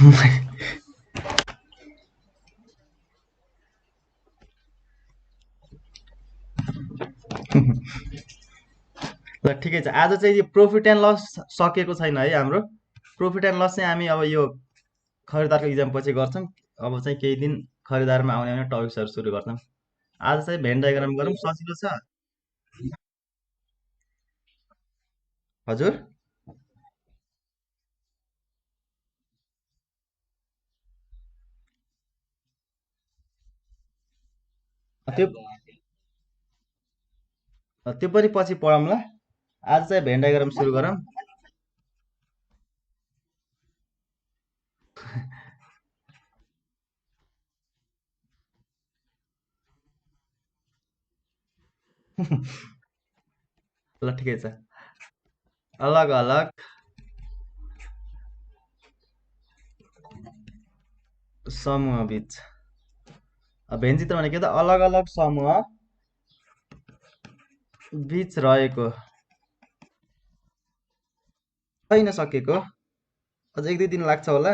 ल ठिकै छ, आज चाहिँ यो प्रफिट एन्ड लस सकेको छैन है हाम्रो। प्रफिट एन्ड लस चाहिँ हामी अब यो खरिदारको इक्जाम पछि गर्छौँ। अब चाहिँ केही दिन खरिदारमा आउने आउने टपिक्सहरू सुरु गर्छौँ। आज चाहिँ भेन डायग्राम गरौँ, सजिलो छ। हजुर। त्यो त्यो पनि पछि पढौँला। आज चाहिँ भेन डायग्राम सुरु गरौँ। ल ठिकै छ। अलग अलग समूह बीच, भेन चित्र भनेको त अलग अलग समूह बीच रहेको छैन सकेको, अझ एक दुई दिन लाग्छ होला।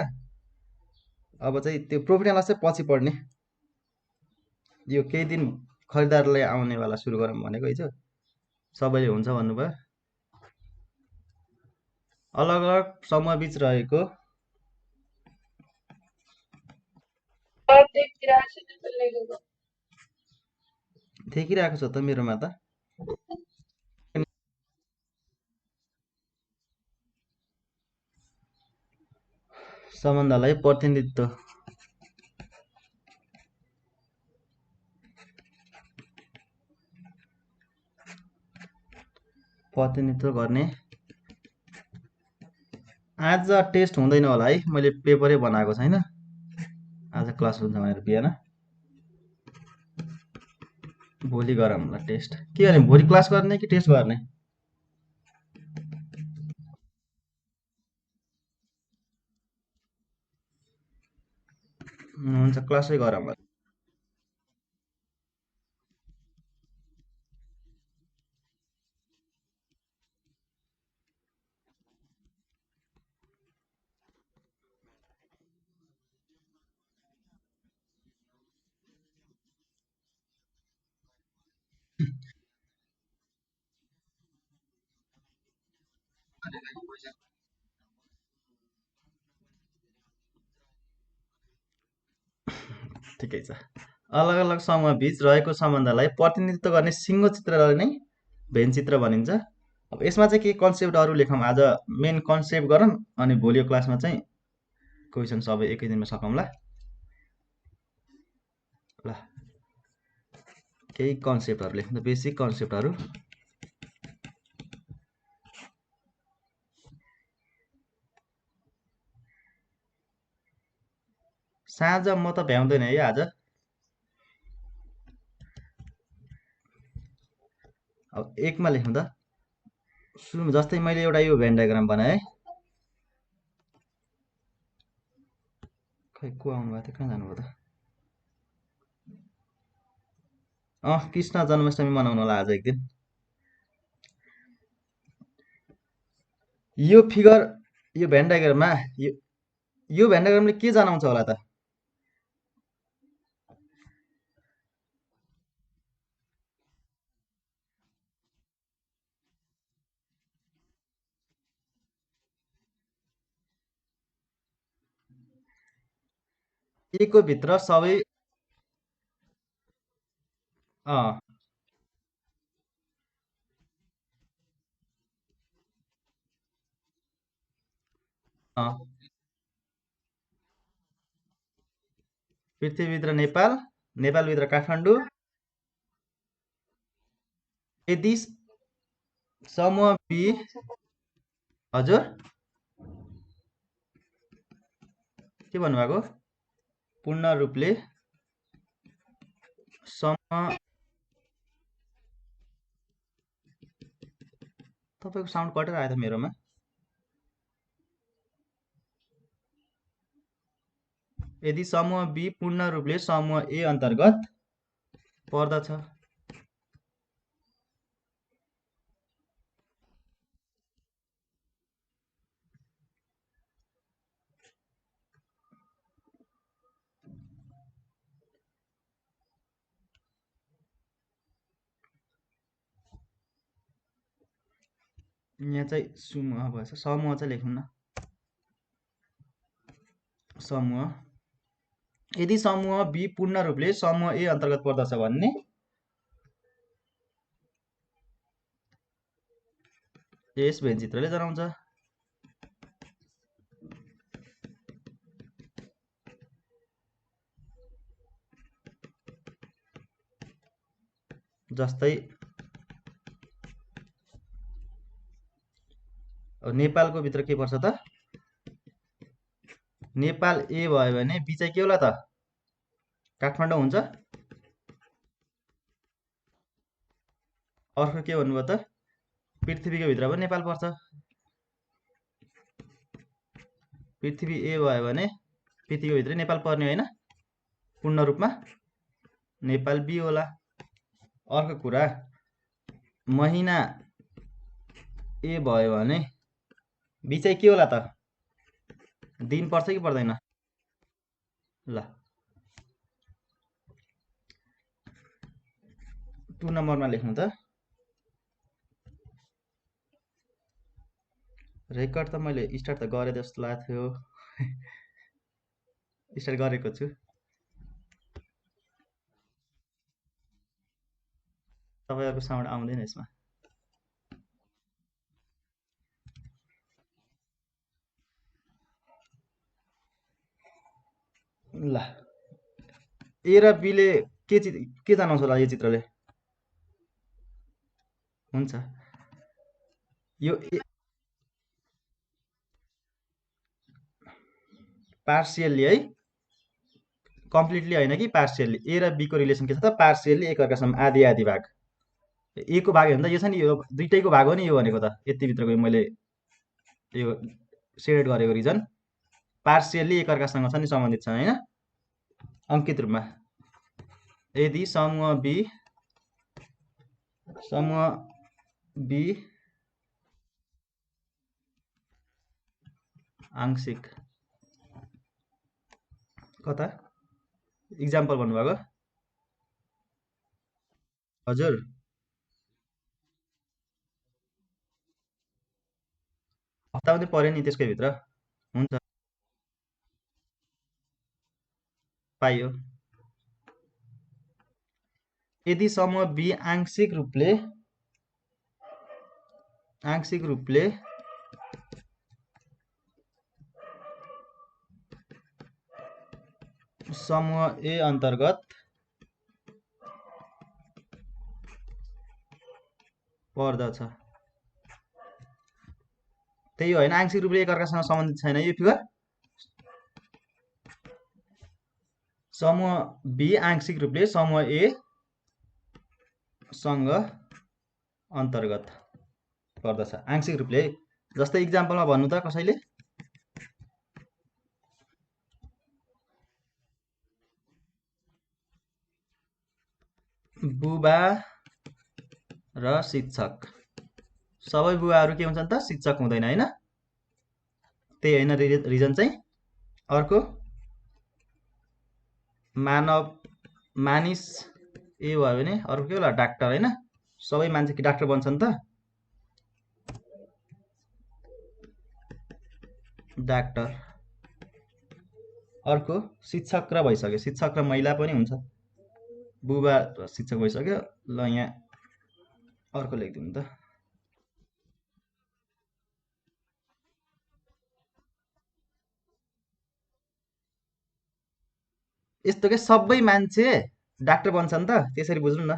अब चाहिँ त्यो प्रफिट एन्ड लस चाहिँ पछि पढ्ने। यो केही दिन खरिदारलाई आउनेवाला सुरु गरौँ भनेको हिजो, सबैले हुन्छ भन्नुभयो। अलग अलग समूह बीच रहेको देखिरहेको छ त मेरोमा त। सम्बन्धलाई प्रतिनिधित्व गर्ने। आज टेस्ट हुँदैन होला है, मैले पेपरै बनाएको छैन। आज क्लास हुन्छ भनेर बिहान, भोलि गरौँला टेस्ट। के गर्ने, भोलि क्लास गर्ने कि टेस्ट गर्ने? हुन्छ, क्लासै गरौँला। ठिकै छ। अलग अलग समूह बीच रहेको सम्बन्धलाई प्रतिनिधित्व गर्ने सिङ्गो चित्रलाई नै भेन चित्र भनिन्छ। अब यसमा चाहिँ के कन्सेप्टहरू लेखौँ, आज मेन कन्सेप्ट गरौँ, अनि भोलिको क्लासमा चाहिँ क्वेसन सबै एकै दिनमा सकाउँला। ल केही कन्सेप्टहरू लेख्नु, बेसिक कन्सेप्टहरू। साँझ म त भ्याउँदैन है आज। अब एकमा लेख्नु त, सुरु जस्तै मैले एउटा यो भेन डायग्राम बनाएँ। खै को आउनुभएको थियो, कहाँ जानुभयो त? कृष्ण जन्माष्टमी मनाउनु होला आज एक दिन। यो फिगर, यो भेन डायग्राममा यो भेन डायग्रामले के जनाउँछ होला त? एको भित्र सबै अँ अँ पृथ्वीभित्र नेपाल, नेपालभित्र काठमाडौँ। यदि समूह बी, हजुर के भन्नुभएको? पूर्ण रूपले समूह, तपाईँको साउन्ड कटेर आयो त मेरोमा। यदि समूह बी पूर्ण रूपले समूह ए अन्तर्गत पर्दछ, यहाँ चाहिँ समूह भएछ, समूह चाहिँ लेखौँ न। समूह, यदि समूह बी पूर्ण रूपले समूह ए अन्तर्गत पर्दछ भन्ने यस भेनचित्रले जनाउँछ। जस्तै नेपालको भित्र के पर्छ त, नेपाल ए भयो भने बी चाहिँ के होला त, काठमाडौँ हुन्छ। अर्को के भन्नुभयो त, पृथ्वीको भित्र पनि नेपाल पर्छ। पृथ्वी ए भयो भने पृथ्वीको भित्र नेपाल पर्ने होइन, पूर्ण रूपमा नेपाल बी होला। अर्को कुरा, महिना ए भयो भने बी चाहिँ के होला त, दिन पर्छ कि पर्दैन? ल 2 नम्बरमा लेख्नु त। रेकर्ड त मैले स्टार्ट त गरेँ जस्तो लाग्थ्यो। स्टार्ट गरेको छु। तपाईँहरूको साउन्ड आउँदैन यसमा। ल ए र बीले के जनाउँछ होला यो चित्रले? हुन्छ, यो पार्सियल्ली है, कम्प्लिटली होइन कि पार्सियल्ली। ए र बीको रिलेसन के छ त, पार्सियल्ली एकअर्कासँग आधी आधी भाग। ए को भाग हो भने त यो छ नि, यो दुइटैको भाग हो नि यो भनेको त, यति भित्रको मैले यो सेड गरेको रिजन पार्सियल्ली एकअर्कासँग छ नि, सम्बन्धित छ होइन, अङ्कित रूपमा। यदि समूह बी आंशिक, कता इक्जाम्पल भन्नुभएको? हजुर, हप्ताउँदै पर्यो नि त्यसकै भित्र। हुन्छ, पाइयो। यदि समूह बी आंशिक रूपले समूह ए अन्तर्गत पर्दछ, त्यही होइन, आंशिक रूपले एकअर्कासँग सम्बन्धित छैन यो फिगर। समूह बी आंशिक रूपले समूह ए सँग अन्तर्गत पर्दछ, आंशिक रूपले। जस्तै इक्जाम्पलमा भन्नु त कसैले, बुबा र शिक्षक। सबै बुबाहरू के हुन्छन् त, शिक्षक हुँदैन होइन, त्यही होइन रिजन चाहिँ। अर्को, मानिस ए भयो भने अर्को के होला, डाक्टर होइन, सबै मान्छे कि डाक्टर बन्छन् त, डाक्टर। अर्को शिक्षक र भइसक्यो, शिक्षक र महिला पनि हुन्छ, बुबा र शिक्षक भइसक्यो। ल यहाँ अर्को लेखिदिउँ त, यस्तो के सबै मान्छे डाक्टर बन्छन् त, त्यसरी बुझ्नु न,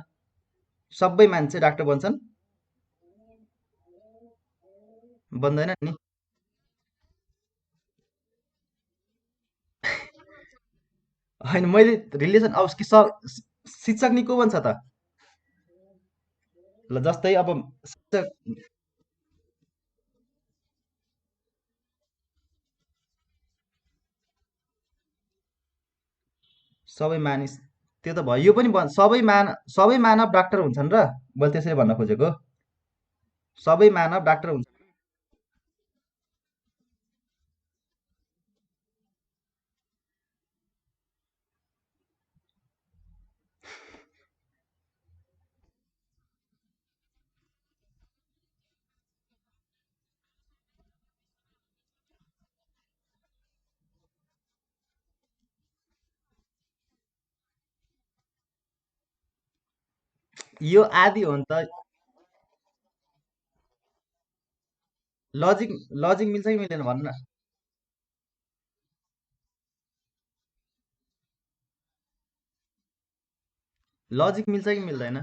सबै मान्छे डाक्टर बन्छन्, बन्दैन नि। होइन मैले रिलेसन अब कि शिक्षक नि को बन्छ त, ल जस्तै अब शिक्षक, सबै मानिस, त्यो त भयो, यो पनि सबै मानव डाक्टर हुन्छन् र, मैले त्यसरी भन्न खोजेको, सबै मानव डाक्टर हुन्छ। यो आदि हो नि त। लजिक लजिक मिल्छ कि मिल्दैन भन्नु न। लजिक मिल्छ कि मिल्दैन?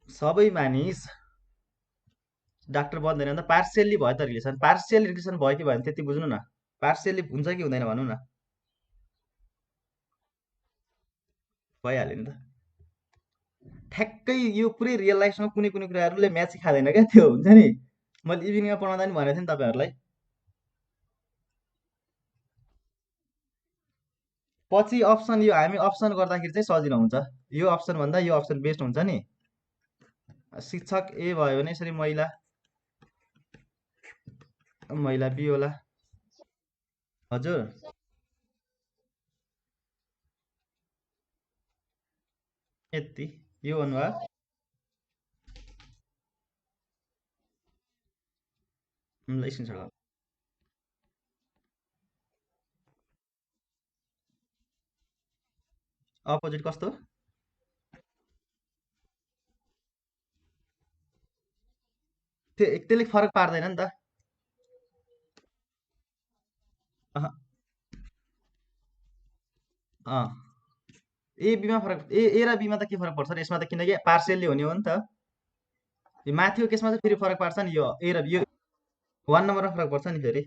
सबै मानिस डाक्टर बन्दैन नि त। पार्सियल्ली भयो त रिलेसन, पार्सियल रिलेसन भयो कि भएन त्यति बुझ्नु न। पार्सियल्ली हुन्छ कि हुँदैन भन्नु न। भइहाल्यो नि त। ठ्याक्कै यो पुरै रियल लाइफसँग कुनै कुनै कुराहरूले म्याच खाँदैन क्या, त्यो हुन्छ नि। मैले इभिनिङमा पढाउँदा नि भनेको थिएँ नि तपाईँहरूलाई। पछि अप्सन यो हामी अप्सन गर्दाखेरि चाहिँ सजिलो हुन्छ। यो अप्सन भन्दा यो अप्सन बेस्ट हुन्छ नि। शिक्षक ए भयो भने यसरी महिला, महिला बी होला। हजुर। यति यो भन्नुभयो। ल स्क्रिनसट। अपोजिट कस्तो? त्यसले फरक पार्दैन नि त। अह, अँ। ए बीमा फरक, ए र बीमा त के फरक पर्छ र यसमा त, किनकि पार्सियल्ली हुने हो नि त। यो माथिको केसमा चाहिँ फेरि फरक पार्छ नि, यो ए र यो 1 नम्बरमा फरक पर्छ नि फेरि।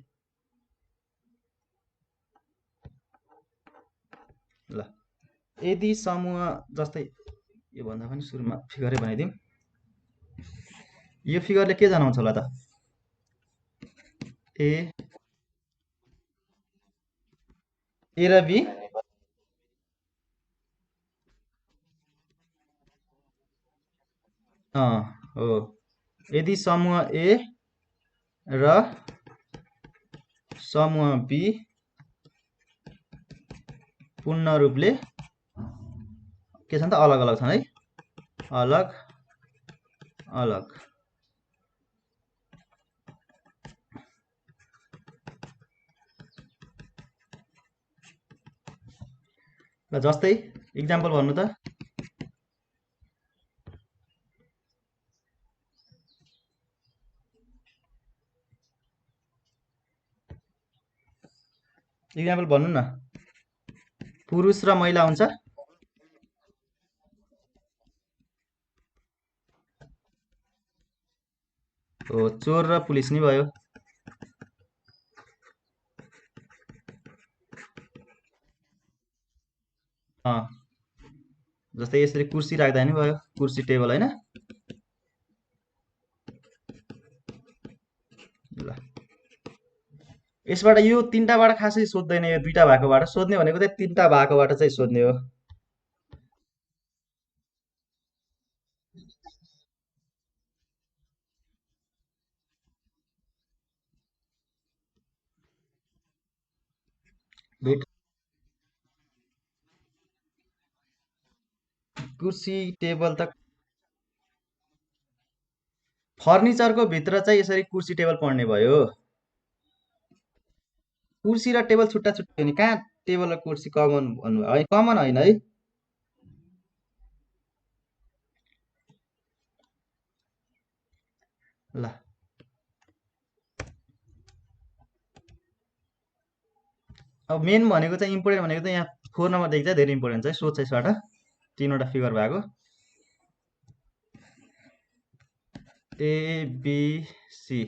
ल, यदि समूह जस्तै, यो भन्दा पनि सुरुमा फिगरै बनाइदिउँ। यो फिगरले के जनाउँछ होला त? ए ए र बी। अँ हो। यदि समूह ए र समूह बी पूर्ण रूपले के छन् त, अलग अलग छन् है। अलग अलग। ल जस्तै इक्जाम्पल भन्नु त। इक्जाम्पल भन्नु न। पुरुष र महिला हुन्छ। हो, चोर र पुलिस नि भयो। अँ, जस्तै यसरी कुर्सी राख्दा नि भयो, कुर्सी टेबल होइन। ल, यसबाट यो तिनटाबाट खासै सोध्दैन, यो दुईटा भएकोबाट सोध्ने भनेको चाहिँ तिनटा भएकोबाट चाहिँ सोध्ने हो। भेट कुर्सी टेबल त फर्निचरको भित्र चाहिँ यसरी कुर्सी टेबल पर्ने भयो। कुर्सी र टेबल छुट्टा छुट्टै हो नि, कहाँ टेबल र कुर्सी कमन भन्नु है, कमन होइन है। ल, अब मेन भनेको चाहिँ इम्पोर्टेन्ट भनेको चाहिँ यहाँ 4 नम्बरदेखि चाहिँ धेरै इम्पोर्टेन्ट छ है, सोच यसबाट तिनवटा फिगर भएको। एबिसी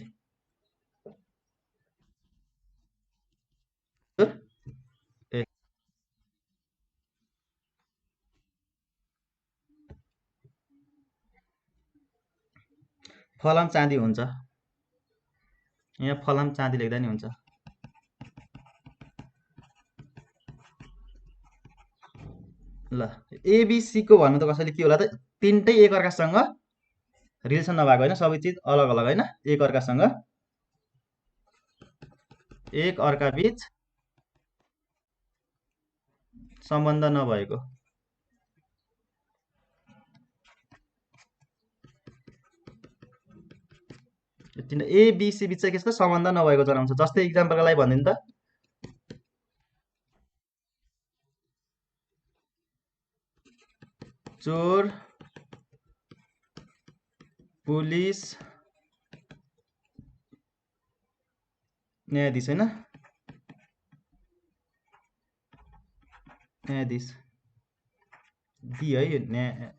ए फलाम चाँदी हुन्छ। यहाँ फलाम चाँदी लेख्दा नि हुन्छ। ल, एबिसीको भन्नु त कसैले के होला त, तिनटै एकअर्कासँग रिलेसन नभएको होइन, सबै चिज अलग अलग होइन, एकअर्कासँग एक अर्का बीच सम्बन्ध नभएको। तिनवटा ए बी सी बिच चाहिँ के छ त सम्बन्ध नभएको जनाउँछ। जस्तै इक्जाम्पलको लागि भनिदिनु त, चोर पुलिस न्यायाधीश होइन, न्यायाधीश डी है यो न्याय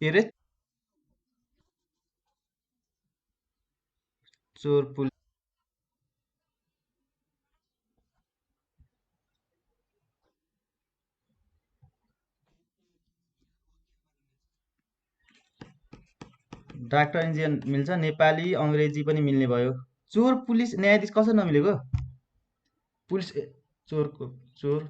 के अरे चोर पुलिस डाक्टर इन्जिनियर मिल्छ, नेपाली अङ्ग्रेजी पनि मिल्ने भयो। चोर पुलिस न्यायाधीश कसरी नमिलेको? पुलिस चोरको चोर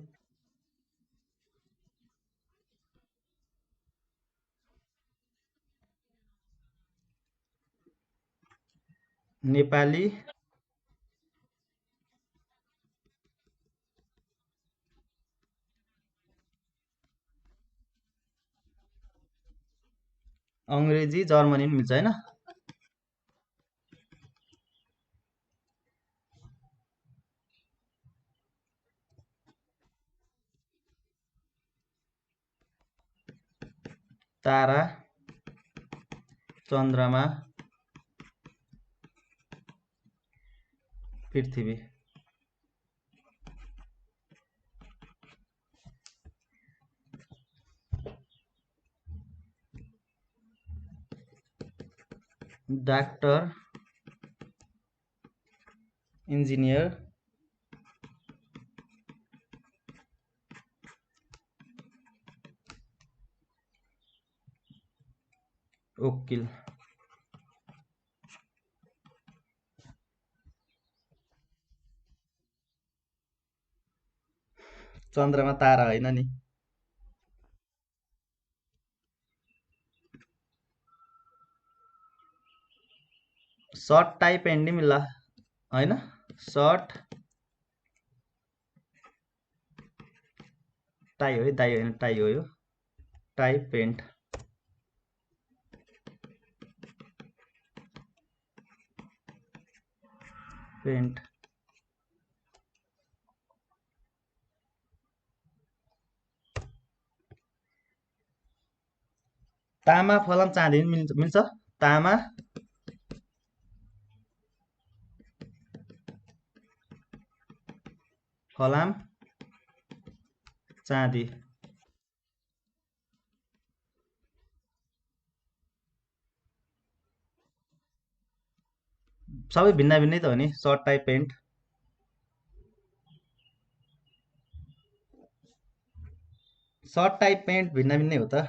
नेपाली अङ्ग्रेजी जर्मनी पनि मिल्छ होइन। तारा चन्द्रमा पृथ्वी डाक्टर इन्जिनियर वकिल चन्द्रमा तारा होइन नि। सर्ट टाई पेन्ट नि मिल्ला होइन, सर्ट टाई हो है, दाई होइन टाई हो यो, टाई पेन्ट पेन्ट तामा फलाम चाँदी पनि मिल्छ। तामा फलाम चाँदी सबै भिन्न भिन्नै त हो नि। Shirt tie pant shirt tie pant भिन्न भिन्नै हो त।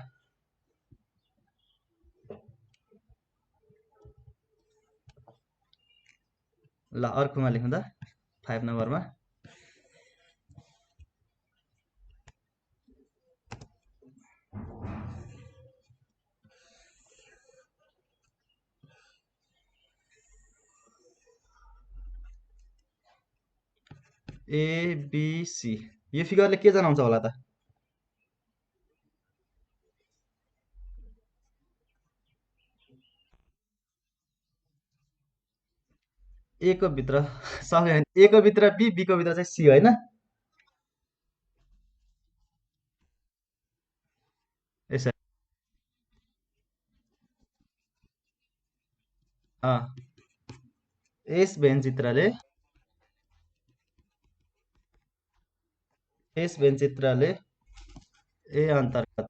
ल अर्कोमा लेखौँ त, 5 नम्बरमा एबिसी। यो फिगरले के जनाउँछ होला त? ए को भित्र सक्यो भने ए को भित्र बी, बी को भित्र चाहिँ सी होइन। यसरी यस व्यञ्चित्रले ए अन्तर्गत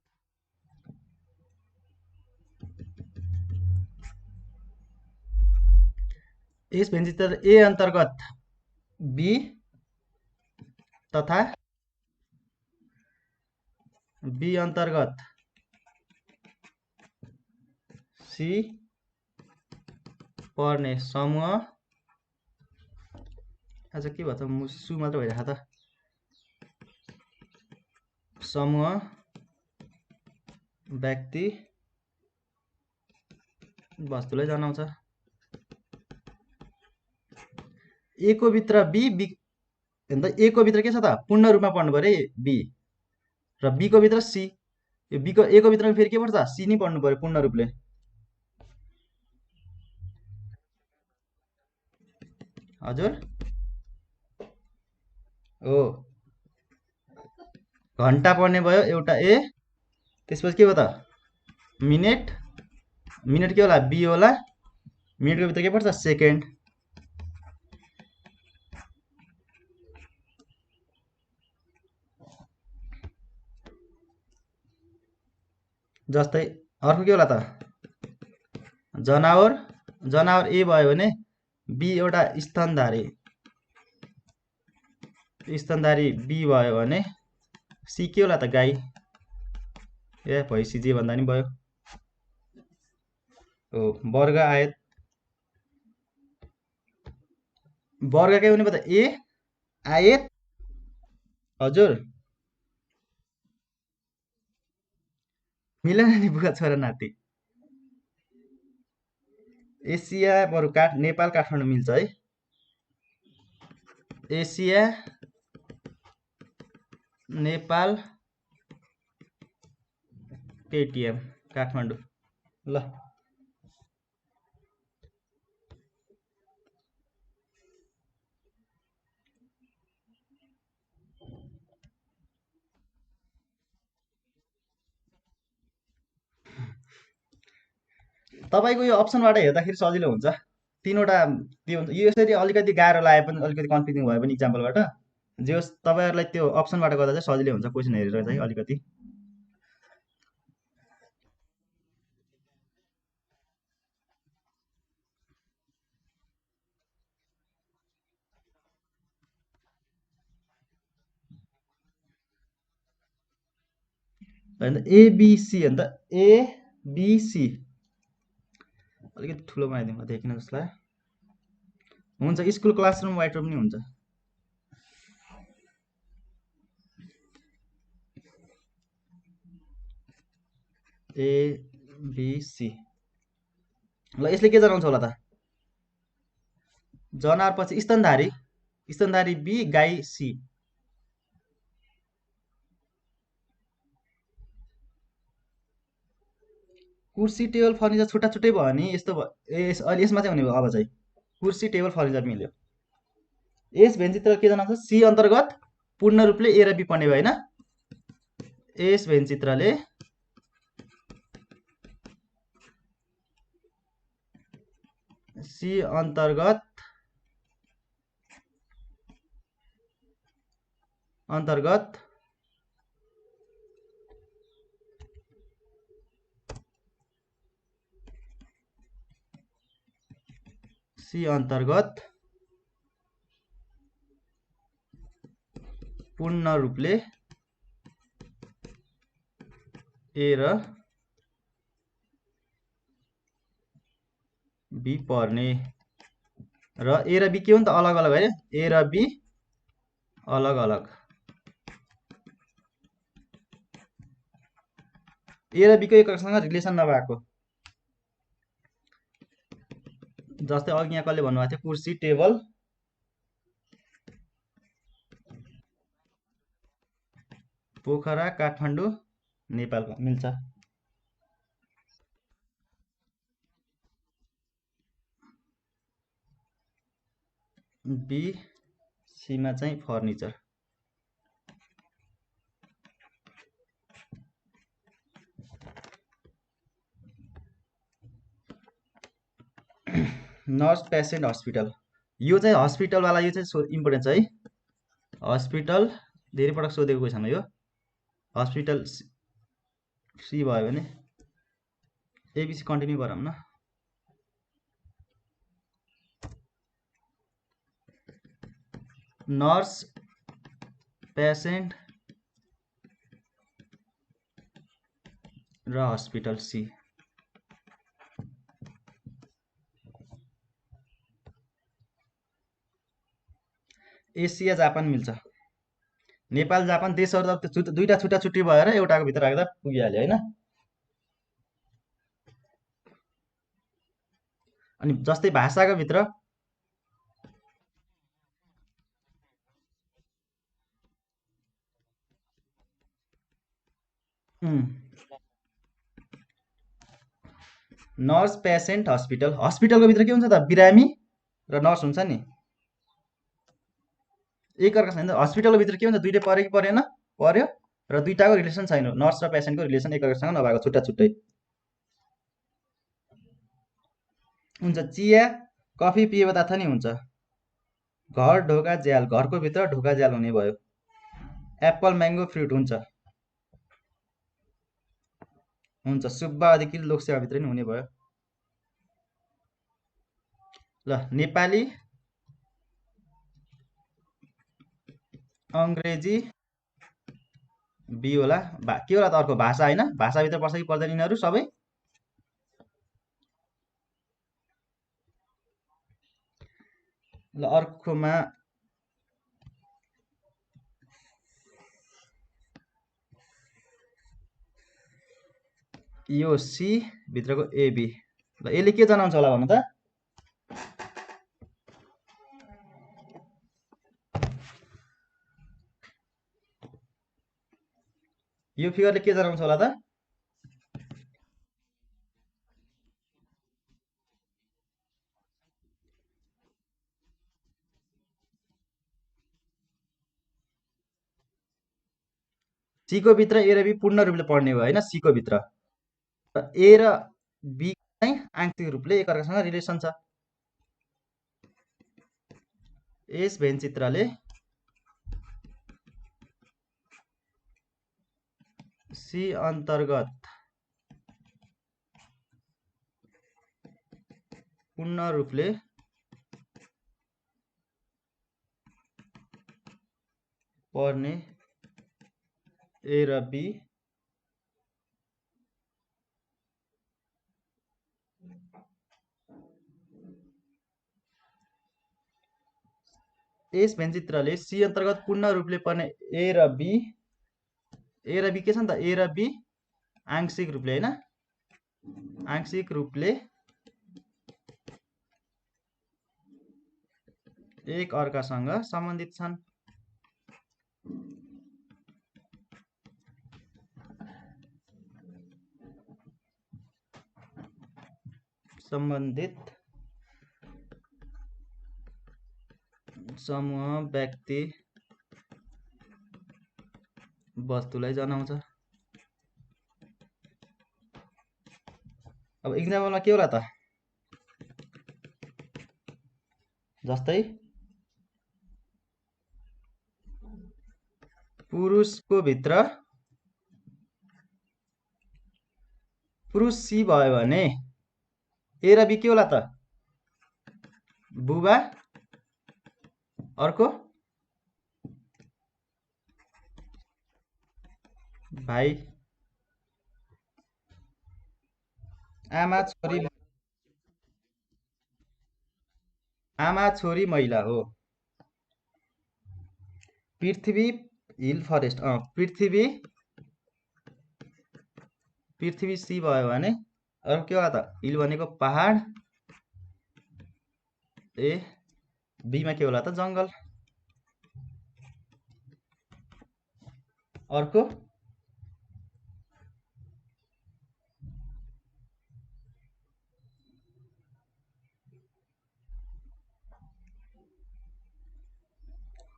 यस व्यञ्चित्र ए अन्तर्गत बी तथा बी अन्तर्गत सी पर्ने समूह, आज के भन्छ सु मात्र भइरहेको त, समूह व्यक्ति वस्तुलाई जनाउँछ। ए को भित्र बी बी अन्त ए को भित्र के छ त पूर्ण रूपमा पढ्नु पर्यो है बी र बी को भित्र सी। यो बी को ए को भित्र फेरि के पर्छ सी नै पढ्नु पर्यो पूर्ण रूपले। हजुर हो घन्टा पढ्ने भयो एउटा ए। त्यसपछि के भयो त मिनेट। मिनेट के होला बी होला। मिनेटको भित्र के पर्छ सेकेन्ड। जस्तै अर्को के होला त जनावर। जनावर ए भयो भने बी एउटा स्तनधारी। स्तनधारी बी भयो भने सी के होला त गाई। ए भैँसी जे भन्दा नि भयो। हो वर्ग आयत। वर्ग के हुने भयो त ए आयत। हजुर मिलेन नि बुवा छोरा नाति। एसिया बरु नेपाल काठमाडौँ मिल्छ है। Asia Nepal KTM Kathmandu. ल तपाईँको यो अप्सनबाट हेर्दाखेरि सजिलो हुन्छ। तिनवटा त्यो हुन्छ यो यसरी अलिकति गाह्रो लागे पनि अलिकति कन्फ्युजिङ भयो पनि इक्जाम्पलबाट जे होस् तपाईँहरूलाई त्यो अप्सनबाट गर्दा चाहिँ सजिलै हुन्छ क्वेसन हेरेर चाहिँ अलिकति। होइन एबिसी अन्त एबिसी अलिकति ठुलो बनाइदिउँ देखिन जसलाई हुन्छ। स्कुल क्लासरुम वाइट रुम नि हुन्छ। एबिसी ल यसले के जनाउँछ होला त जनावर पछि स्तनधारी। स्तनधारी बी गाई सी। कुर्सी टेबल फर्निचर छुट्टा छुट्टै भयो नि यस्तो अहिले यसमा चाहिँ हुने भयो। अब चाहिँ कुर्सी टेबल फर्निचर मिल्यो। यस भेनचित्र के जनाउँछ सी अन्तर्गत पूर्ण रूपले ए र बी पढ्ने भयो होइन। यस भेनचित्रले सी अन्तर्गत सी अन्तर्गत पूर्ण रूपले ए र बी पढ्ने। र ए र बी के हो नि त अलग अलग होइन। ए र बी अलग अलग। ए र बीको एकअर्कासँग रिलेसन नभएको। जस्तै अघि यहाँ कसले भन्नुभएको थियो कुर्सी टेबल पोखरा काठमाडौँ नेपालमा मिल्छ। बी सीमा चाहिँ फर्निचर। नर्स पेसेन्ट हस्पिटल यो चाहिँ हस्पिटलवाला यो चाहिँ इम्पोर्टेन्ट छ है। हस्पिटल धेरै पटक सोधेको क्वेसन हो यो। हस्पिटल सी भयो भने एबिसी कन्टिन्यू गरौँ न। नर्स पेसेन्ट र हस्पिटल सी। एसिया जापान मिल्छ। नेपाल जापान देशहरू त दुईटा छुट्टा छुट्टी भएर एउटाको भित्र राख्दा पुगिहाल्यो होइन। अनि जस्तै भाषाको भित्र उम्, नर्स पेसेन्ट हस्पिटल हस्पिटलको भित्र के हुन्छ त बिरामी र नर्स हुन्छ नि एक अर्कासँग हस्पिटलको भित्र के हुन्छ दुइटै पऱ्यो कि परेन पर्यो र दुइटाको रिलेसन छैन नर्स र पेसेन्टको रिलेसन एक अर्कासँग नभएको छुट्टा छुट्टै हुन्छ चिया कफी पिए बताथ नि हुन्छ घर ढोका ज्याल घरको भित्र ढोका ज्याल हुने भयो एप्पल म्याङ्गो फ्रुट हुन्छ हुन्छ सुब्बा अधिकृत लोकसेवाभित्र नि हुने भयो ल नेपाली अङ्ग्रेजी बिओला के होला त अर्को भाषा होइन भाषाभित्र पर्छ कि पर्दैन यिनीहरू सबै ल अर्कोमा यो सी भित्रको एबी ल यसले के जनाउँछ होला भन्नु त यो फिगरले के जनाउँछ होला त सीको भित्र ए र बी पूर्ण रूपले पढ्ने भयो होइन सीको भित्र ए र बी चाहिँ आंशिक रूपले एकअर्कासँग रिलेसन छ यस भेनचित्रले सी अन्तर्गत पूर्ण रूपले पढ्ने ए र बी यस भेनचित्रले सी अन्तर्गत पूर्ण रूपले पर्ने ए र बी के छ नि त ए र बी आंशिक रूपले होइन आंशिक रूपले एक अर्कासँग सम्बन्धित छन् सम्बन्धित समूह व्यक्ति वस्तुलाई जनाउँछ अब इक्जाम्पलमा के होला त जस्तै पुरुषको भित्र पुरुष सी भयो भने ए र बी के होला त बुबा अर्को भाइ आमा छोरी महिला हो पृथ्वी हिल फरेस्ट पृथ्वी सी भयो भने अरू के होला त हिल भनेको पहाड ए बीमा के होला त जङ्गल अर्को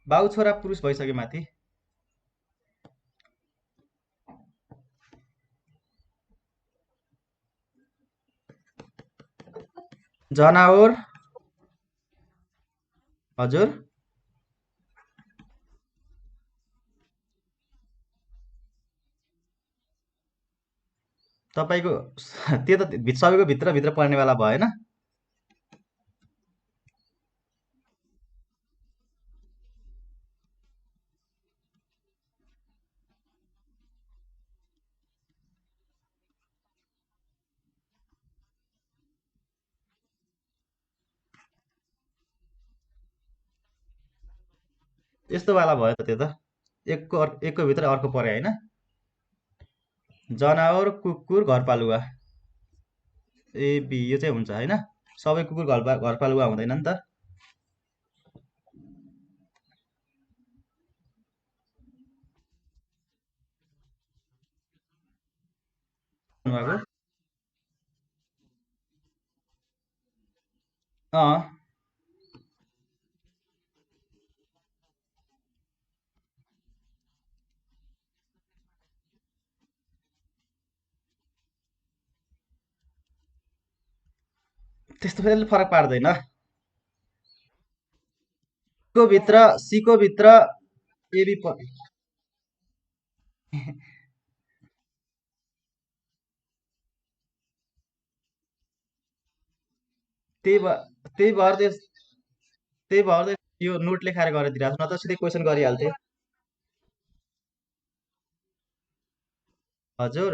बाउ छोरा पुरुष भइसक्यो माथि जनावर हजुर तपाईको त्यो त सबैको भित्र पर्नेवाला भएन यस्तो वाला भयो त त्यो त एकको भित्र अर्को परे होइन जनावर कुकुर घरपालुवा ए बी यो चाहिँ हुन्छ होइन सबै कुकुर घरपालुवा हुँदैन नि त भन्नुभएको? अँ त्यस्तो फेरि फरक पार्दैन। सीको भित्र एबी त्यही भ त्यही भएर त्यही भएर यो नोट लेखाएर गरेर दिइरहेको छु, नत्र सिधै क्वेसन गरिहाल्थे। हजुर,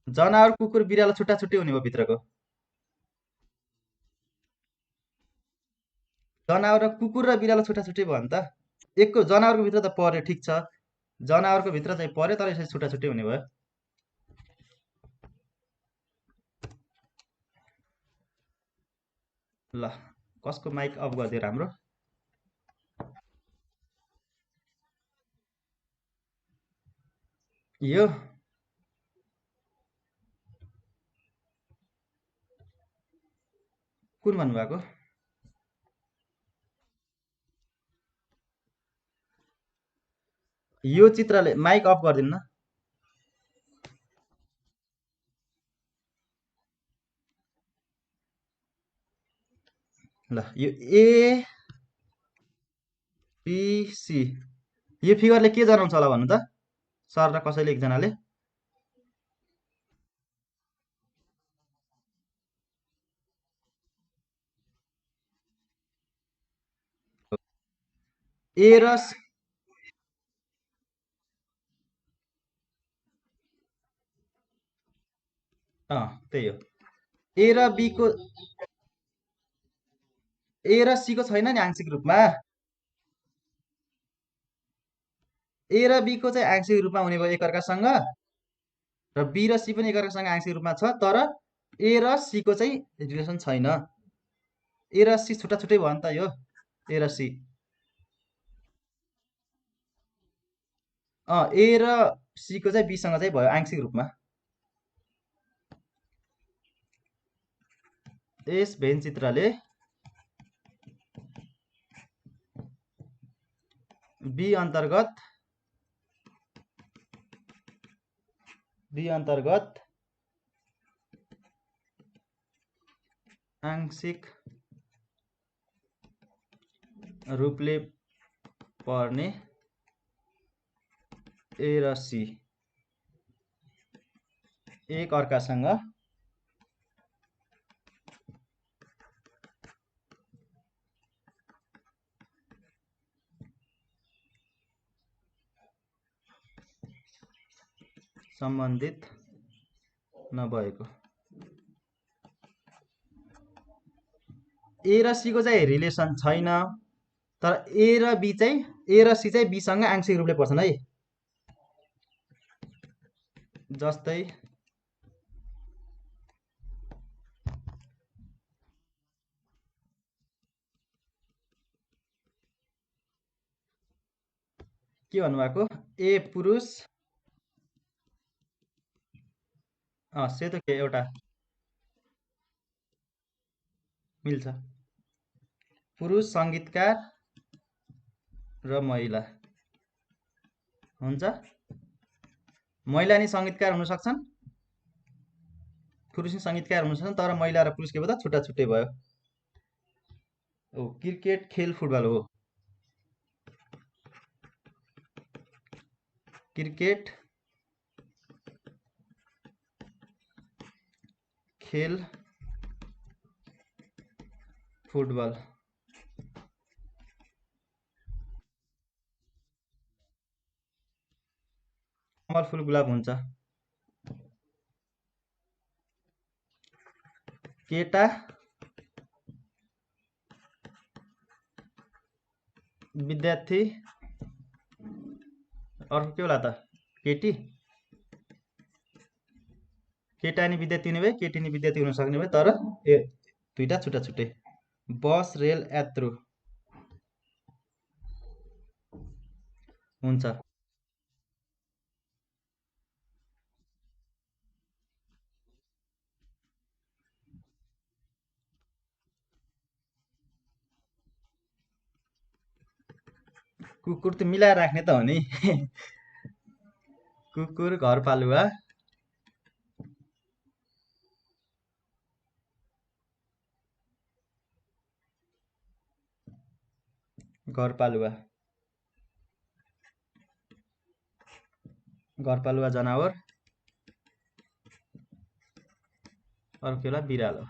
जनावर कुकुर बिरालो छुट्टा छुट्टै हुने भयो भित्रको। जनावर र कुकुर र बिरालो छुट्टा छुट्टै भयो नि त। एकको जनावरको भित्र त पर्यो, ठिक छ। जनावरको भित्र चाहिँ पर्यो, तर यसरी छुट्टा छुट्टै हुने भयो। ल, कसको माइक अफ गरिदियो राम्रो? यो कुन भन्नुभएको? यो चित्रले माइक अफ गरिदिनु न। ल, यो ए बी सी, यो फिगरले के जनाउँछ होला भन्नु त? सर र कसैले एकजनाले ए र त्यही हो। ए र बी को ए र सी को छैन नि आंशिक रूपमा। ए र बी को चाहिँ आंशिक रूपमा हुने भयो एकअर्कासँग, र बी र सी पनि एकअर्कासँग आंशिक रूपमा छ, तर ए र सी को चाहिँ रिलेसन छैन। ए र सी छुट्टा छुट्टै भयो नि त यो, ए र सी। ए र सी को चाहिँ बीसँग चाहिँ भयो आंशिक रूपमा। यस भेन चित्रले बी अन्तर्गत आंशिक रूपले पर्ने ए र सी एक अर्कासँग सम्बन्धित नभएको। ए र सी को चाहिँ रिलेसन छैन, तर ए र सी चाहिँ बीसँग आंशिक रूपले पर्छन् है। जस्तै के भन्नुभएको? ए पुरुष सेतो के एउटा मिल्छ। पुरुष सङ्गीतकार र महिला हुन्छ। महिला नि सङ्गीतकार हुन सक्छन्, पुरुष नि सङ्गीतकार हुन सक्छन्, तर महिला र पुरुष के भयो त छुट्टा छुट्टै भयो। क्रिकेट खेल फुटबल हो। क्रिकेट खेल फुटबल। कमल फुल गुलाब हुन्छ। केटा विद्यार्थी, अर्को के होला त? केटी, केटा नि विद्यार्थी हुने भए, केटी नि विद्यार्थी हुन सक्ने भए, तर दुईटा छुट्टा छुट्टै। बस रेल यात्रु हुन्छ। कुकुर त मिलाएर राख्ने त हो नि। कुकुर घरपालुवा। घरपालुवा घरपालुवा जनावर। अर्को के होला? बिरालो।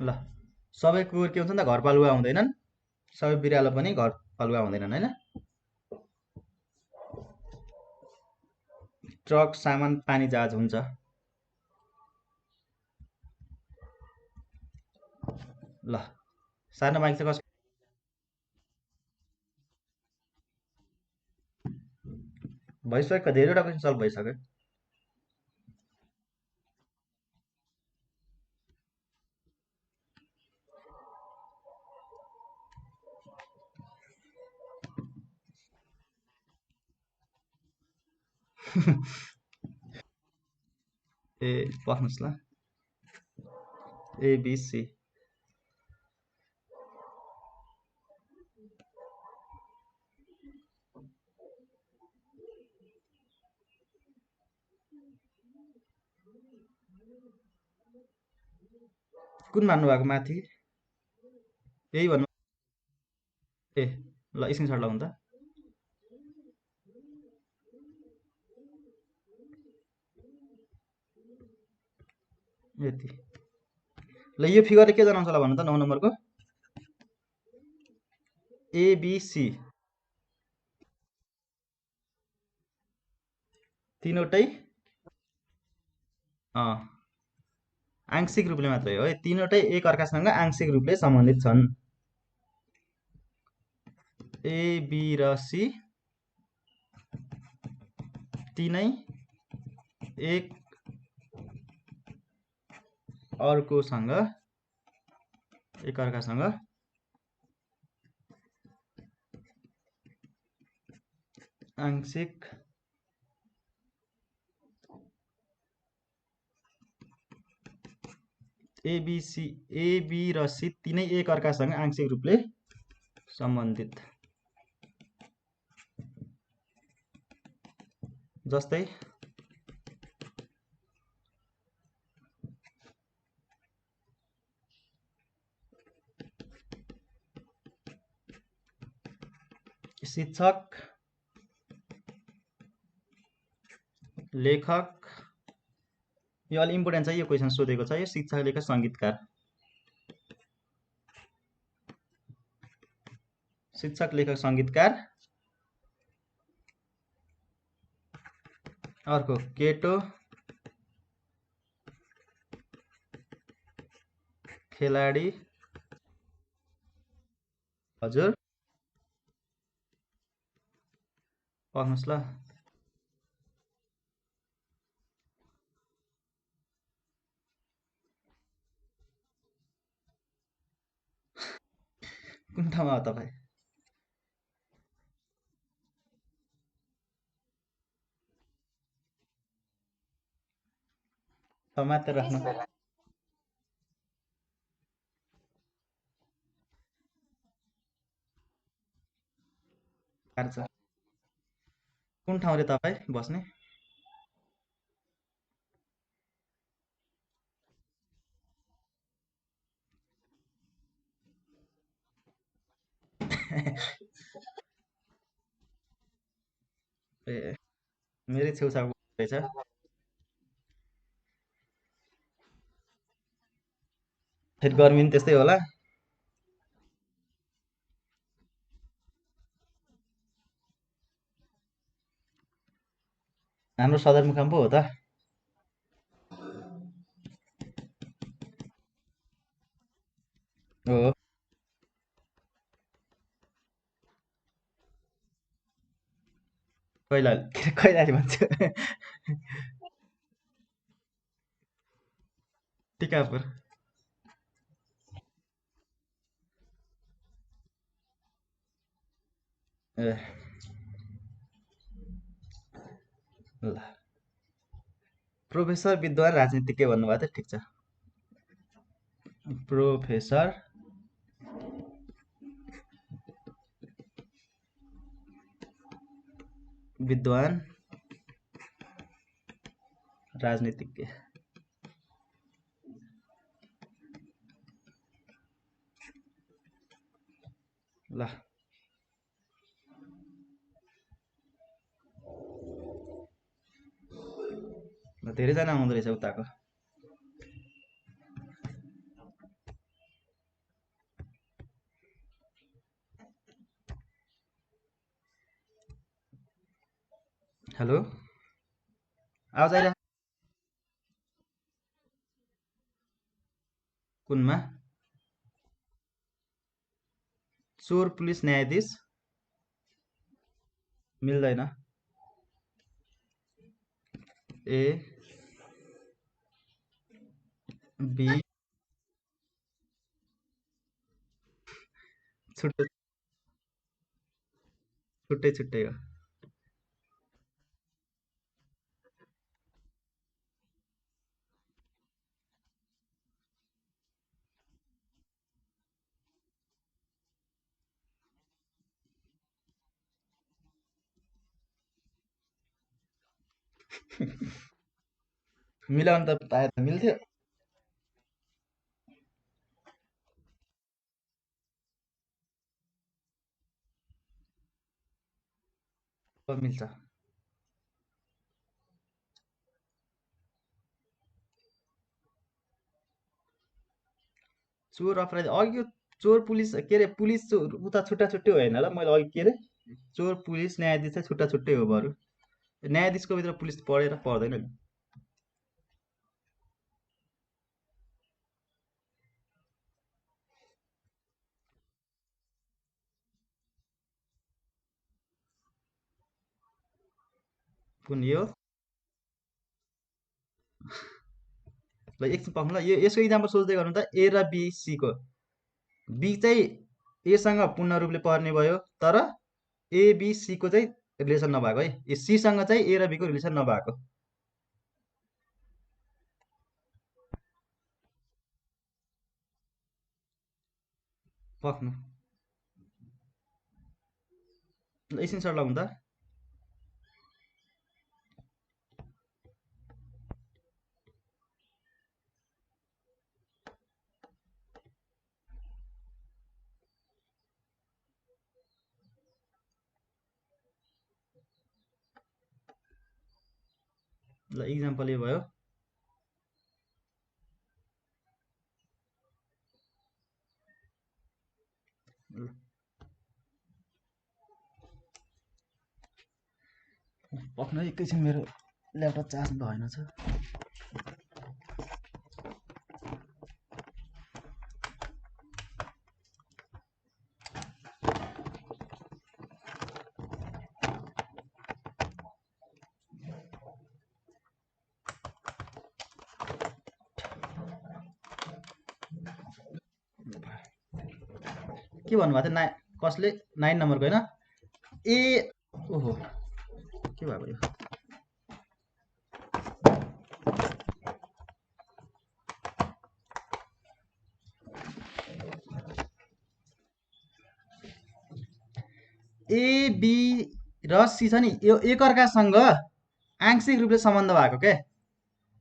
ल, सबै कुकुर के हुन्छन् त? घरपालुवा हुँदैनन्। सबै बिरालो पनि घरपालुवा हुँदैनन्, होइन? ट्रक, सामान, पानी जहाज हुन्छ। ल, सानो बाइक चाहिँ कसको? भइसक्यो, धेरैवटा क्वेसन सल्भ भइसक्यो। ए, पढ्नुहोस् ल। एबिसी। कुन मान्नु भएको माथि? यही भन्नु। ए, ल स्क्रिनसट लगाउनु त। यति। ल, यो फिगरले के जनाउँछ होला भन्नु त? 9 नम्बरको एबिसी तीनवटै आंशिक रूपले मात्रै हो है। तीनवटै एक अर्कासँग आंशिक रूपले सम्बन्धित छन्। ए, बी र सी तीनै एक अर्कासँग आंशिक ए, बी र सी तीनै एक अर्कासँग आंशिक रूपले सम्बन्धित। जस्तै शिक्षक, लेखक। यो अलि इम्पोर्टेन्ट छ, यो क्वेसन सोधेको छ। यो शिक्षक, लेखक, सङ्गीतकार। शिक्षक, लेखक, सङ्गीतकार। अर्को केटो, खेलाडी। हजुर, पढ्नुहोस् ल। कुन ठाउँमा हो तपाईँ? मात्र राख्नु। कुन ठाउँ रे तपाईँ बस्ने? ए, मेरै छेउछाउ रहेछ। फेरि गर्मी पनि त्यस्तै होला। हाम्रो सदरमुकाम पो हो त। हो, कैलाली भन्छ। टिकापुर। ए, ल। प्रोफेसर, विद्वान, राजनीतिज्ञ भन्नुभएको थियो, ठिक छ। प्रोफेसर, विद्वान राजनीतिज्ञ। ल धेरैजना आउँदो रहेछ उताको। हेलो, आवाज आइरहेको कुनमा? चोर पुलिस न्यायाधीश मिल्दैन। ए बी छुट्टै छुट्टै छुट्टै हो। मिलाउनु त पाए त मिल्थ्यो। अब मिल्छ। चोर अपराधी अघि यो चोर पुलिस के अरे पुलिस उता छुट्टा छुट्टै होइन ल। मैले अघि के अरे चोर पुलिस न्यायाधीश चाहिँ छुट्टा छुट्टै हो बरु। न्यायाधीशको भित्र पुलिस पढेर पर्दैन नि। कुन यो? ल एकछिन पर्खौँ ल। यसको इक्जाम्पल सोच्दै गर्नु त। ए र बी सीको बी चाहिँ एसँग पूर्ण रूपले पर्ने भयो, तर एबिसीको चाहिँ रिलेसन नभएको है। यो सीसँग चाहिँ ए र बीको रिलेसन नभएको। पक्नु ल, एकछिन सर लगाउँ त। ल इक्जाम्पल यो भयो। ल पक्नु है, एकैछिन मेरो ल्यापटप चार्ज भएन छ। के भन्नुभएको थियो? कसले 9 नम्बरको होइन? ए ओहो, के भएको यो? ए बी र सी छ नि, यो एकअर्कासँग आंशिक रूपले सम्बन्ध भएको क्या।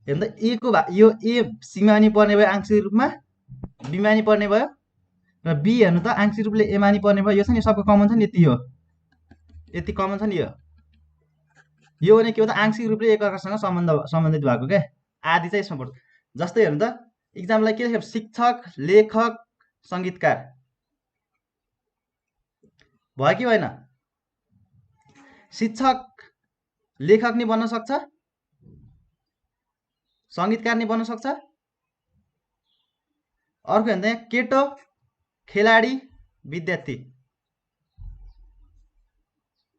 हेर्नु त, ए को यो ए सीमा नि पर्ने भयो आंशिक रूपमा, बीमा नि पर्ने भयो, र बी हेर्नु त आंशिक रूपले एमा नि पर्ने भयो। यो छ नि सबको कमन छ नि, यति हो, यति कमन छ नि। यो भने के हो त, आंशिक रूपले एकअर्कासँग सम्बन्धित भएको क्या। आदि चाहिँ यसमा पर्छ। जस्तै हेर्नु त, इक्जामलाई के लेख्यो? शिक्षक, लेखक, सङ्गीतकार भयो कि भएन? शिक्षक लेखक नि बन्न सक्छ, सङ्गीतकार नि बन्न सक्छ। अर्को हेर्नु त, यहाँ केटो, खेलाडी, विद्यार्थी।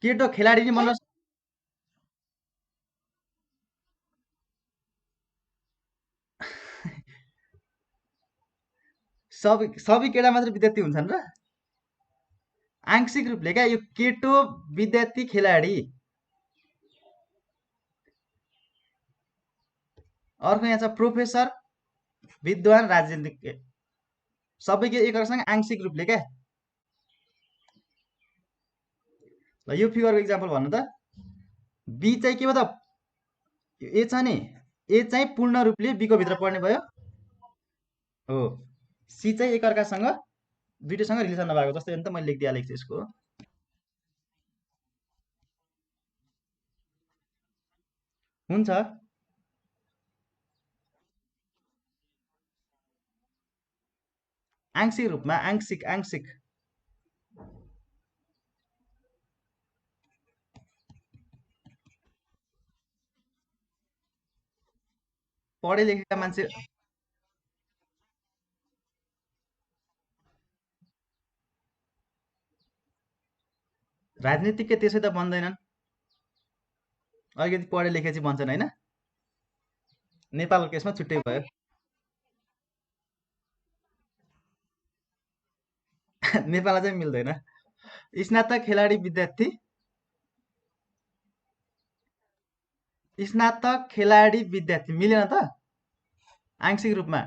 केटो खेलाडी नि बन्न सबै केटा मात्र विद्यार्थी हुन्छन् र? आंशिक रूपले क्या, यो केटो, विद्यार्थी, खेलाडी। अर्को यहाँ छ प्रोफेसर, विद्वान, राजनीतिज्ञ। सबै के एकअर्कासँग आंशिक रूपले क्या। ल यो फिगरको इक्जाम्पल भन्नु त। बी चाहिँ के मतलब ए छ नि, ए चाहिँ पूर्ण रूपले बीको भित्र पर्ने भयो हो। सी चाहिँ एकअर्कासँग दुइटैसँग रिलेसन नभएको जस्तै हो नि त, मैले लेखिदिइहालेको छु यसको। हुन्छ। आंशिक रूपमा, आंशिक आंशिक। पढे लेखेका मान्छे राजनीतिज्ञ त्यसै त बन्दैनन्, अलिकति पढे लेखे चाहिँ बन्छन् होइन। नेपालको केसमा छुट्टै भयो। नेपालमा चाहिँ मिल्दैन। स्नातक खेलाडी विद्यार्थी, स्नातक खेलाडी विद्यार्थी मिलेन त। आंशिक रूपमा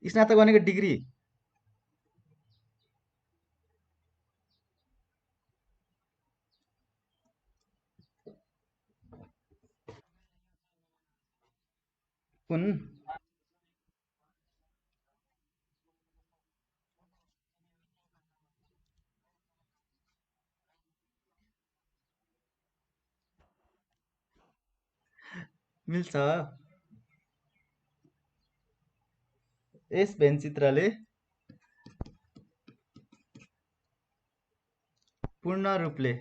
स्नातक भनेको डिग्री। कुन मिल्छ। यस भेनचित्रले पूर्ण रूपले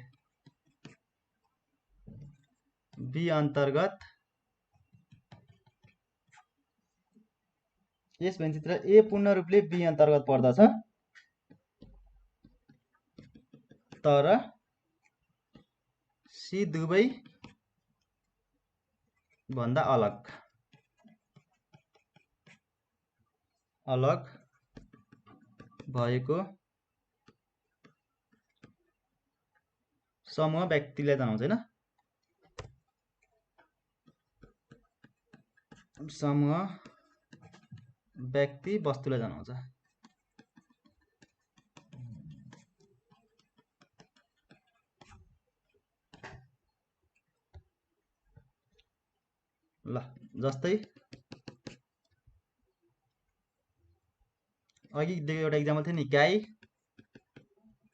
बी अन्तर्गत, यस भेनचित्र ए पूर्ण रूपले बी अन्तर्गत पर्दछ, तर सी दुवै भन्दा अलग अलग भएको समूह व्यक्तिलाई जनाउँछ होइन। समूह व्यक्ति वस्तुलाई जनाउँछ। ल जस्तै अघि दिएको एउटा इक्जाम्पल थियो नि, गाई,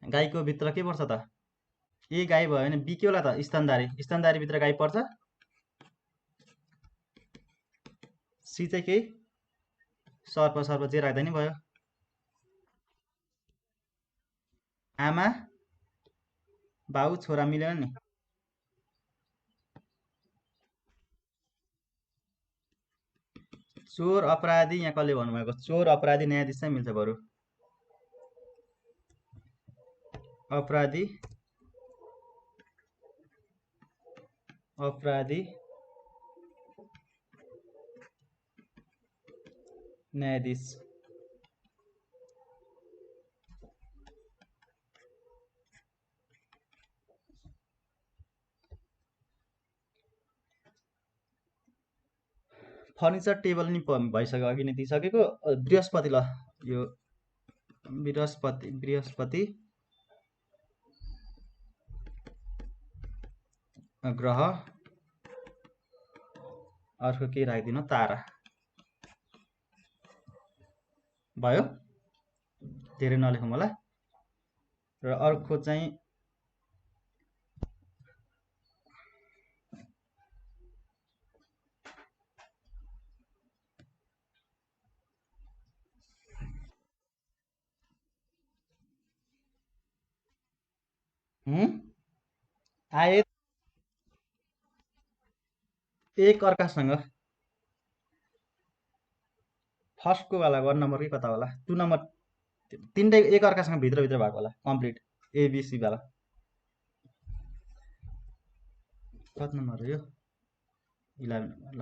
गाईको भित्र के पर्छ त, ए गाई भयो भने बी के होला त, स्तनधारी, स्तनधारी भित्र गाई पर्छ। सी चाहिँ केही सर्प, सर्प जे राख्दा नि भयो। आमा बाउ छोरा मिलेन नि। चोर अपराधी, यहाँ कसले भन्नुभएको, चोर अपराधी न्यायाधीश चाहिँ मिल्छ बरु। अपराधी अपराधी न्यायाधीश। फर्निचर टेबल नि भइसक्यो, अघि नै दिइसकेको। बृहस्पति, ल यो बृहस्पति, बृहस्पति ग्रह, अर्को के राखिदिनु, तारा भयो। धेरै नलेखौँ होला। र अर्को चाहिँ आयत एक अर्कासँग, फर्स्टको वाला 1 नम्बरकै कता होला, 2 नम्बर, तिनटै एक अर्कासँग भित्र भित्र भएको होला, कम्प्लिट एबिसी वाला। कति नम्बर हो यो, 11 नम्बर। ल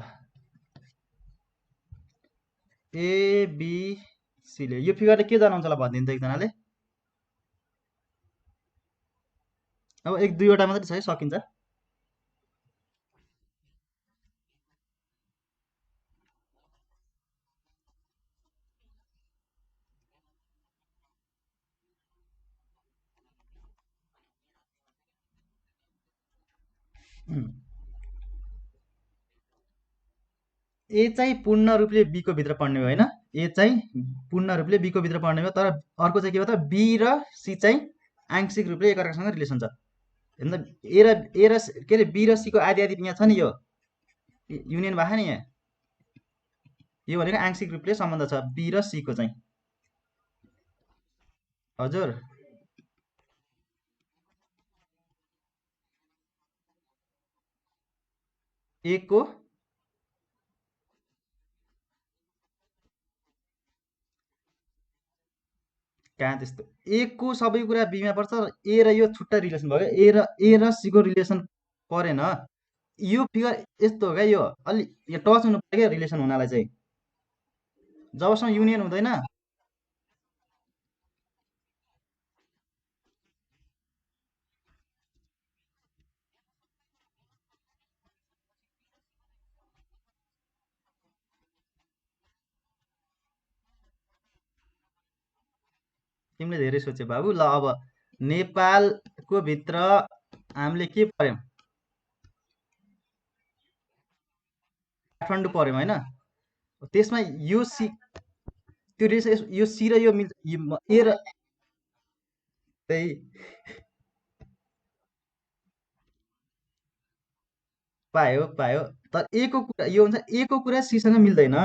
एबिसीले यो फिगरले के जनाउँछ ल भनिदिनु त एकजनाले। अब एक दुईवटा मात्रै छ है, सकिन्छ। ए चाहिँ पूर्ण रूपले बीको भित्र पर्ने हो होइन। ए चाहिँ पूर्ण रूपले बीको भित्र पर्ने हो, तर अर्को चाहिँ के हो त, बी र सी चाहिँ आंशिक रूपले एकअर्कासँग रिलेसन छ। हेर्नु त, के अरे बी र सी को आधी आधी यहाँ छ नि, यो युनियन भएको नि यहाँ। यो भनेको आंशिक रूपले सम्बन्ध छ बी र सी को चाहिँ। हजुर, ए को कहाँ त्यस्तो, ए को सबै कुरा बीमा पर्छ, ए र यो छुट्टा रिलेसन भयो क्या, ए र सी को रिलेसन परेन। यो फिगर यस्तो हो क्या, यो अलि यो टच हुनु पर्यो क्या रिलेसन हुनलाई चाहिँ। जबसम्म युनियन हुँदैन, तिमीले धेरै सोच्यो बाबु। ल अब नेपालको भित्र हामीले के पर्यौँ, काठमाडौँ पर्यौँ होइन। त्यसमा यो सी, त्यो यो सी र यो मिल्छ, ए र त्यही पायो पायो। तर ए को कुरा यो हुन्छ, ए को कुरा सीसँग मिल्दैन।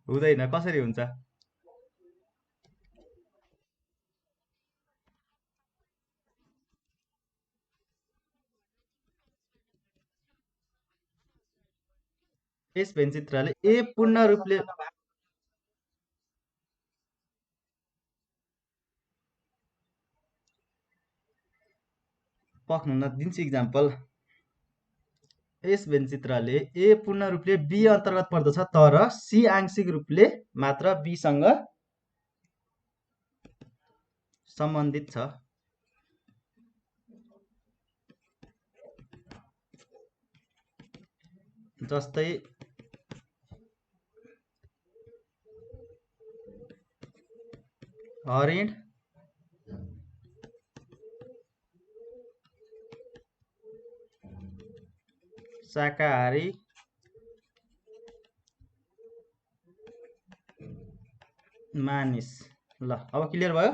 हुँदैन, कसरी हुन्छ? यस भेनचित्रले ए पूर्ण रूपले पक्नुहुन्न, दिन्छु इक्जाम्पल। यस भेनचित्रले ए पूर्ण रूपले बी अन्तर्गत पर्दछ, तर सी आंशिक रूपले मात्र बीसँग सम्बन्धित छ। जस्तै हरिण शाकाहारी मानिस। ल अब क्लियर भयो।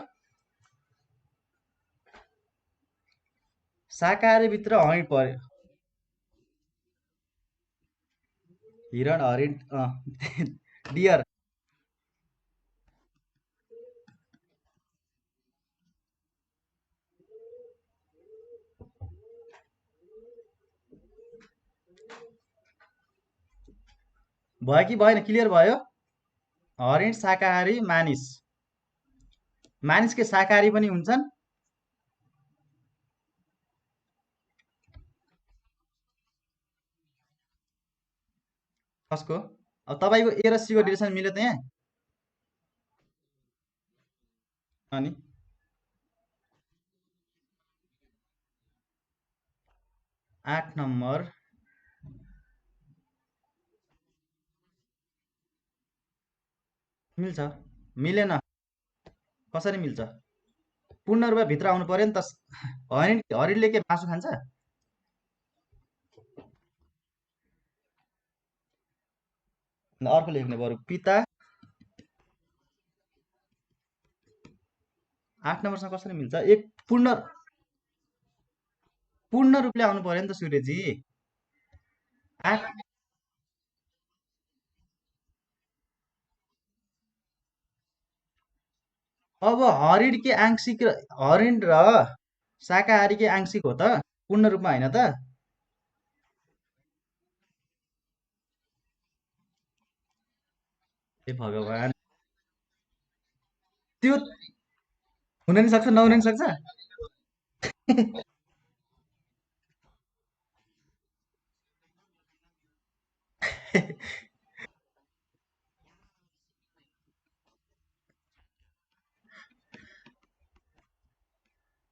शाकाहारी भित्र हरिण पर्यो, हिरण हरिण डियर। भयो कि भएन, क्लियर भयो। हरिण शाकाहारी मानिस, मानिस के शाकाहारी पनि हुन्छन्। कसको? अब तपाईँको ए र सी को रिलेसन मिल्यो त यहाँ। अनि 8 नम्बर मिल्छ, मिलेन, कसरी मिल्छ? पूर्ण रूपमा भित्र आउनु पर्यो नि त। हरिणले के मासु खान्छ? अर्को लेख्ने बरु, पिता 8 नम्बरसँग कसरी मिल्छ? एक पूर्ण रूपले आउनु पर्यो नि त सूर्यजी। आठ अब हरिण के आंशिक हरिण र शाकाहारी के आंशिक हो त, पूर्ण रूपमा होइन त। हे भगवान्, त्यो हुन नि सक्छ नहुन नि सक्छ।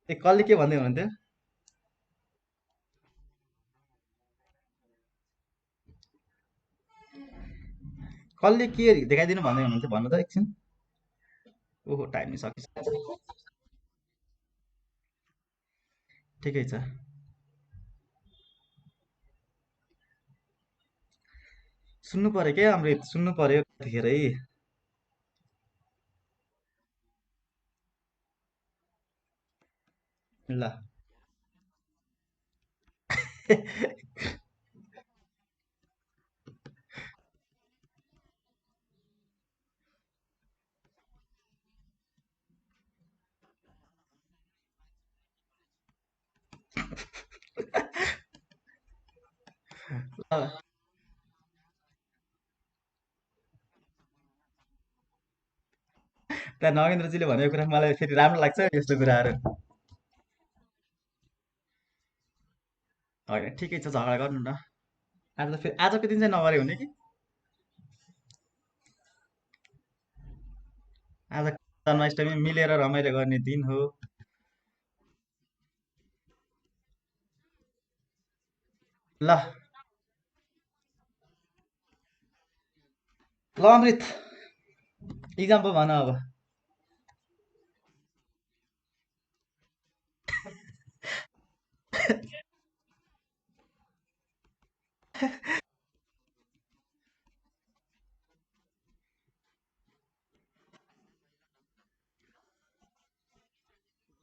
ए कसले के भन्दै हुनुहुन्थ्यो? कसले के देखाइदिनु भन्दै हुनुहुन्थ्यो भन्नु त एकछिन। ओहो टाइम सकिसक्यो। ठिकै छ। सुन्नु पर्यो के अमृत सुन्नु पर्यो यतिखेरै। ल। ल, त्यहाँ नगेन्द्रजीले भनेको कुरा मलाई फेरि राम्रो लाग्छ यस्तो कुराहरू। होइन ठिकै छ झगडा गर्नु न। आज त फेरि आजको दिन चाहिँ नगरे हुने कि। आज जन्माष्टमी मिलेर रमाइलो गर्ने दिन हो। ल। ल अमृत इक्जाम्पल भन अब।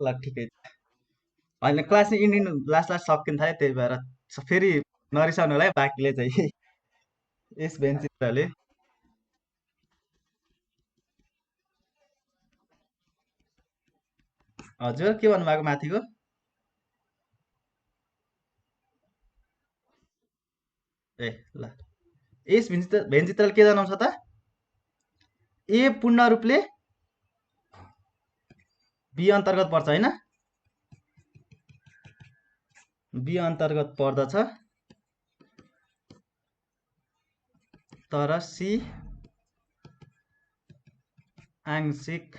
ल ठिकै छ। होइन क्लास चाहिँ इन्डिनु लास्ट लास्ट सकिन थाल्यो त्यही भएर फेरि नरिसाउनु होला है बाँकीले चाहिँ। यस बेन्चिसहरूले। हजुर के भन्नुभएको माथिको? ए ल। यस भेन्चित्रले के जनाउँछ त? ए पूर्ण रूपले बी अन्तर्गत पर्छ होइन? बी अन्तर्गत पर्दछ तर सी आंशिक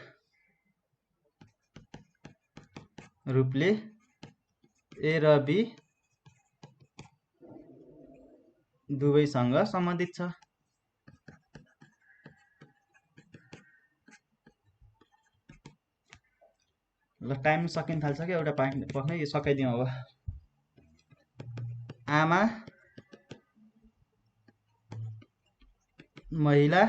रूपले ए र बी दुवैसँग सम्बन्धित छ। ल टाइम सकिन थाल्छ कि एउटा पक्नै यो सकाइदिउँ अब। आमा महिला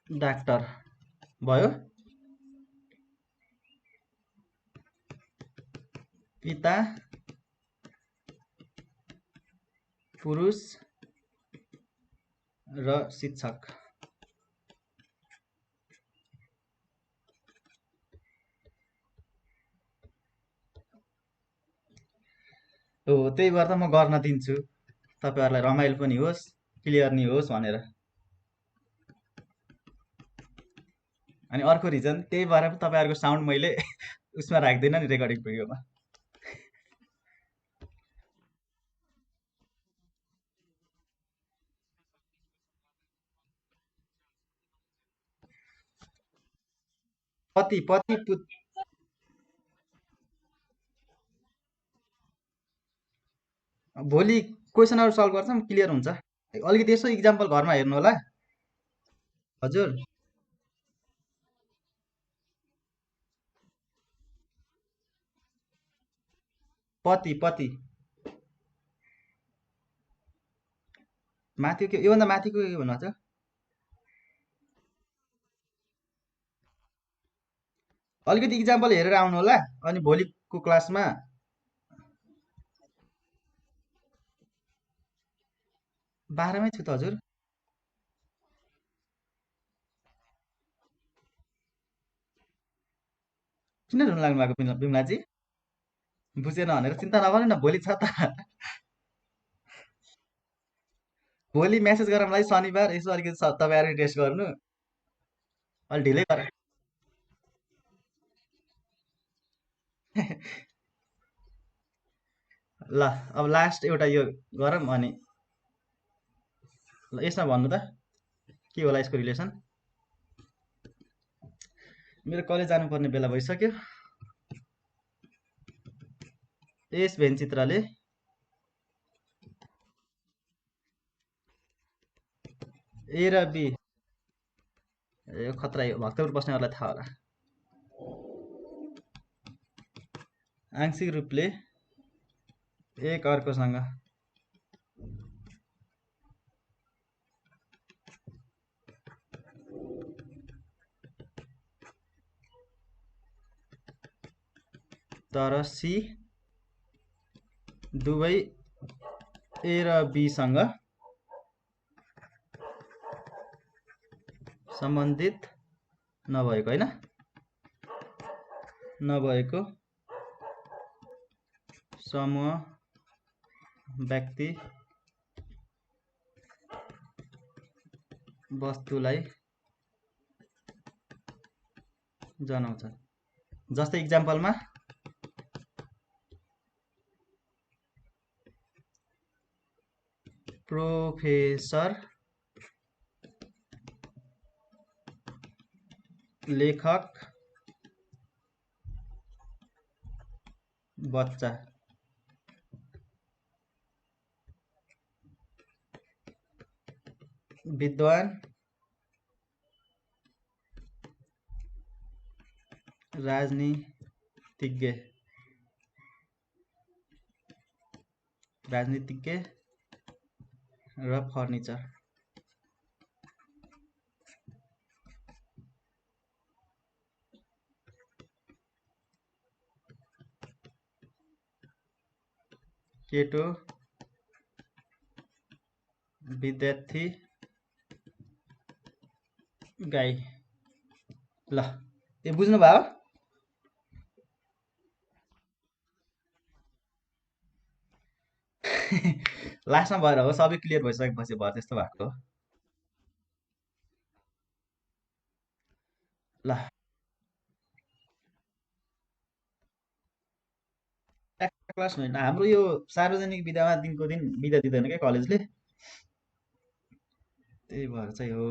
डाक्टर भयो। पिता पुरुष र शिक्षक। हो त्यही भएर त म गर्न दिन्छु तपाईँहरूलाई रमाइलो पनि होस् क्लियर नि होस् भनेर। अनि अर्को रिजन त्यही भएर पो तपाईँहरूको साउन्ड मैले उसमा राख्दैन नि रेकर्डिङ भिडियोमा। पति पति भोलि क्वेसनहरू सल्भ गर्छौँ क्लियर हुन्छ। अलिकति यसो इक्जाम्पल घरमा हेर्नु होला। हजुर पति पति माथिको के योभन्दा माथिको के भन्नुभएको छ? अलिकति इक्जाम्पल हेरेर आउनु होला अनि भोलिको क्लासमा 12मै छु त हजुर। किन रुन लाग्नु भएको बिमलाजी? बुझेन भनेर चिन्ता नगर्नु न भोलि छ त। भोलि मेसेज गरौँला है शनिबार, यसो अलिकति तपाईँहरू टेस्ट गर्नु। अलि ढिलै गर। ल अब लास्ट एउटा यो गरौँ अनि ल यसमा भन्नु त के होला यसको रिलेसन। मेरो कलेज जानुपर्ने बेला भइसक्यो। यस भेनचित्रले ए र बी, यो खतरा, यो भक्तपुर बस्नेहरूलाई थाहा होला। आंशिक रूपले एक अर्कोसँग तर सी दुवै ए र बी सँग सम्बन्धित नभएको, होइन, नभएको समूह व्यक्ति वस्तुलाई जनाउँछ। जस्तै इक्जाम्पलमा प्रोफेसर, लेखक, बच्चा। विद्वान, राजनीतिज्ञ, र फर्निचर। केटो, विद्यार्थी, गाई। ल यो बुझ्नुभयो? लास्टमा भएर हो, सबै क्लियर भइसकेपछि भयो त्यस्तो भएको। ल एक्स्ट्रा क्लास होइन, हाम्रो यो सार्वजनिक बिदामा दिनको दिन बिदा दिँदैन क्या कलेजले, त्यही भएर चाहिँ हो।